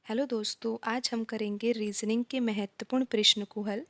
Hello दोस्तों, आज हम करेंगे रीजनिंग के महत्वपूर्ण प्रश्न को हल।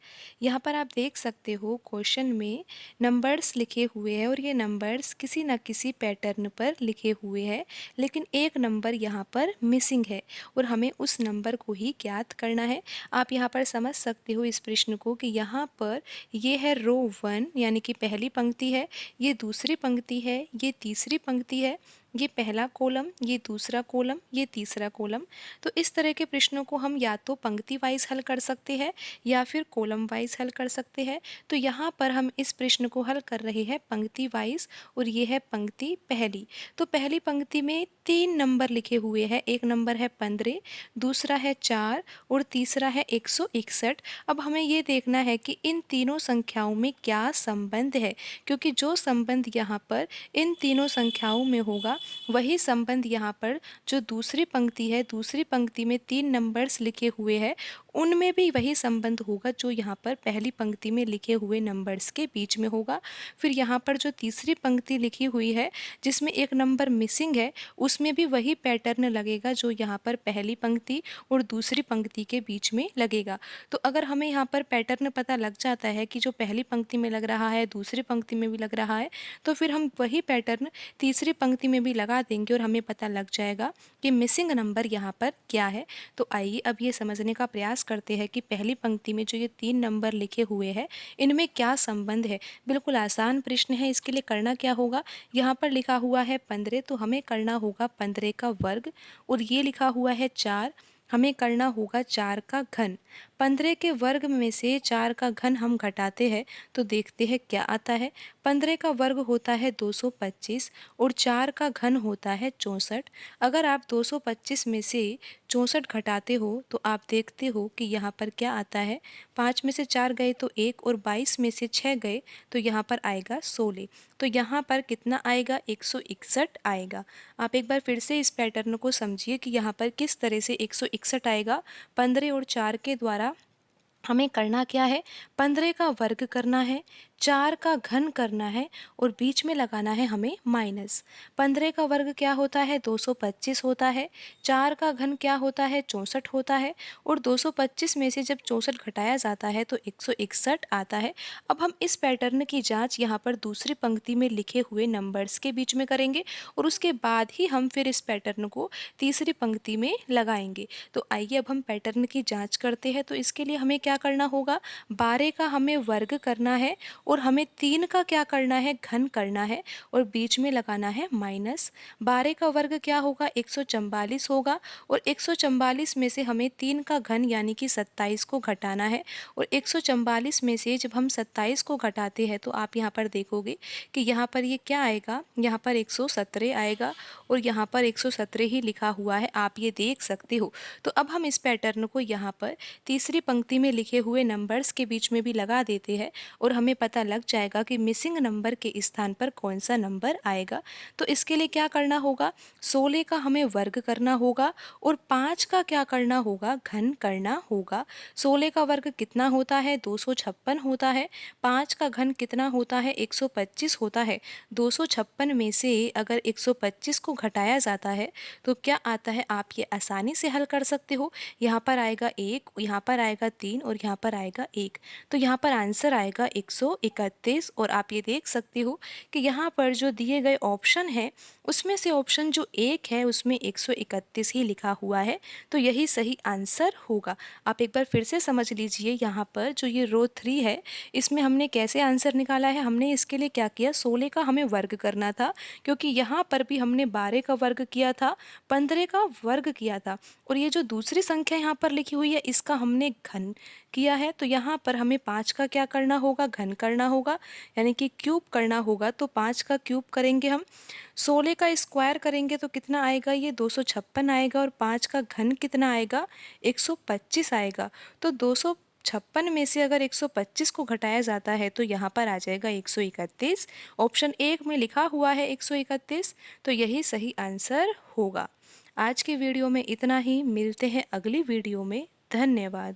यहाँ पर आप देख सकते हो क्वेश्चन में नंबर्स लिखे हुए हैं और ये नंबर्स किसी न किसी पैटर्न पर लिखे हुए हैं, लेकिन एक नंबर यहाँ पर मिसिंग है और हमें उस नंबर को ही ज्ञात करना है। आप यहाँ पर समझ सकते हो इस प्रश्न को कि यहाँ पर ये है रो 1 यानी कि पहली पंक्ति है, ये दूसरी पंक्ति है, ये तीसरी पंक्ति है, ये पहला कॉलम, ये दूसरा कॉलम, ये तीसरा कॉलम। तो इस तरह के प्रश्नों को हम या तो पंक्ति वाइज हल कर सकते हैं या फिर कॉलम वाइज हल कर सकते हैं। तो यहाँ पर हम इस प्रश्न को हल कर रहे हैं पंक्ति वाइज और ये है पंक्ति पहली। तो पहली पंक्ति में 3 नंबर लिखे हुए हैं, एक नंबर है 15, दूसरा है 4 और तीसरा है 161। अब हमें ये देखना है कि इन तीनों संख्याओं में क्या संबंध है, क्योंकि जो संबंध यहाँ पर इन तीनों संख्याओं में होगा वही संबंध यहाँ पर जो दूसरी पंक्ति है, दूसरी पंक्ति में 3 नंबर्स लिखे हुए हैं उनमें भी वही संबंध होगा जो यहाँ पर पहली पंक्ति में लिखे हुए नंबर्स के बीच में होगा। फिर यहाँ पर जो तीसरी पंक्ति लिखी हुई है जिसमें एक नंबर मिसिंग है, उसमें भी वही पैटर्न लगेगा जो यहाँ पर पहली पंक्ति और दूसरी पंक्ति के बीच में लगेगा। तो अगर हमें यहाँ पर पैटर्न पता लग जाता है कि जो पहली पंक्ति में लग रहा है दूसरी पंक्ति में भी लग रहा है, तो फिर हम वही पैटर्न तीसरी पंक्ति में भी लगा देंगे और हमें पता लग जाएगा कि मिसिंग नंबर यहाँ पर क्या है। तो आइए अब ये समझने का प्रयास करते हैं कि पहली पंक्ति में जो ये 3 नंबर लिखे हुए हैं इनमें क्या संबंध है। बिल्कुल आसान प्रश्न है। इसके लिए करना क्या होगा, यहाँ पर लिखा हुआ है 15 तो हमें करना होगा 15 का वर्ग, और ये लिखा हुआ है 4, हमें करना होगा 4 का घन। 15 के वर्ग में से 4 का घन हम घटाते हैं तो देखते हैं क्या आता है। 15 का वर्ग होता है 225 और 4 का घन होता है 64। अगर आप 225 में से 64 घटाते हो तो आप देखते हो कि यहाँ पर क्या आता है। 5 में से 4 गए तो 1 और 22 में से 6 गए तो यहाँ पर आएगा 16। तो यहाँ पर कितना आएगा, 161 आएगा। आप एक बार फिर से इस पैटर्न को समझिए कि यहाँ पर किस तरह से 161 आएगा। 15 और 4 के द्वारा हमें करना क्या है, 15 का वर्ग करना है, 4 का घन करना है और बीच में लगाना है हमें माइनस। 15 का वर्ग क्या होता है, 225 होता है, 4 का घन क्या होता है, 64 होता है और 225 में से जब 64 घटाया जाता है तो 161 आता है। अब हम इस पैटर्न की जांच यहाँ पर दूसरी पंक्ति में लिखे हुए नंबर्स के बीच में करेंगे और उसके बाद ही हम फिर इस पैटर्न को तीसरी पंक्ति में लगाएंगे। तो आइए अब हम पैटर्न की जांच करते हैं। तो इसके लिए हमें क्या करना होगा, 12 का हमें वर्ग करना है और हमें 3 का क्या करना है, घन करना है और बीच में लगाना है माइनस। 12 का वर्ग क्या होगा, 144 होगा और 144 में से हमें 3 का घन यानी कि 27 को घटाना है और 144 में से जब हम 27 को घटाते हैं तो आप यहाँ पर देखोगे कि यहाँ पर ये क्या आएगा, यहाँ पर 117 आएगा और यहाँ पर 117 ही लिखा हुआ है, आप ये देख सकते हो। तो अब हम इस पैटर्न को यहाँ पर तीसरी पंक्ति में लिखे हुए नंबर्स के बीच में भी लगा देते हैं और हमें पता लग जाएगा कि मिसिंग नंबर के स्थान पर कौन सा नंबर आएगा। तो इसके लिए क्या करना होगा, 16 का हमें वर्ग करना होगा और 5 का क्या करना होगा, घन करना होगा। 16 का वर्ग कितना होता है, 256 होता है। 5 का घन कितना होता है, 125 होता है। 256 में से अगर 125 को घटाया जाता है तो क्या आता है, आप ये आसानी से हल कर सकते हो। यहाँ पर आएगा 1, यहाँ पर आएगा 3 और यहाँ पर आएगा 1। तो यहाँ पर आंसर आएगा 131 और आप ये देख सकते हो कि यहाँ पर जो दिए गए ऑप्शन है उसमें से ऑप्शन जो 1 है उसमें 131 ही लिखा हुआ है, तो यही सही आंसर होगा। आप एक बार फिर से समझ लीजिए, यहाँ पर जो ये रो 3 है इसमें हमने कैसे आंसर निकाला है। हमने इसके लिए क्या किया, 16 का हमें वर्ग करना था क्योंकि यहाँ पर भी हमने 12 का वर्ग किया था, 15 का वर्ग किया था और ये जो दूसरी संख्या यहाँ पर लिखी हुई है इसका हमने घन किया है। तो यहाँ पर हमें 5 का क्या करना होगा, घन करना होगा यानी कि क्यूब करना होगा। तो 5 का क्यूब करेंगे हम, 16 का स्क्वायर करेंगे तो कितना आएगा, ये 256 आएगा और 5 का घन कितना आएगा, 125 आएगा। तो 256 में से अगर 125 को घटाया जाता है तो यहाँ पर आ जाएगा 131। ऑप्शन 1 में लिखा हुआ है 131, तो यही सही आंसर होगा। आज की वीडियो में इतना ही, मिलते हैं अगली वीडियो में। धन्यवाद।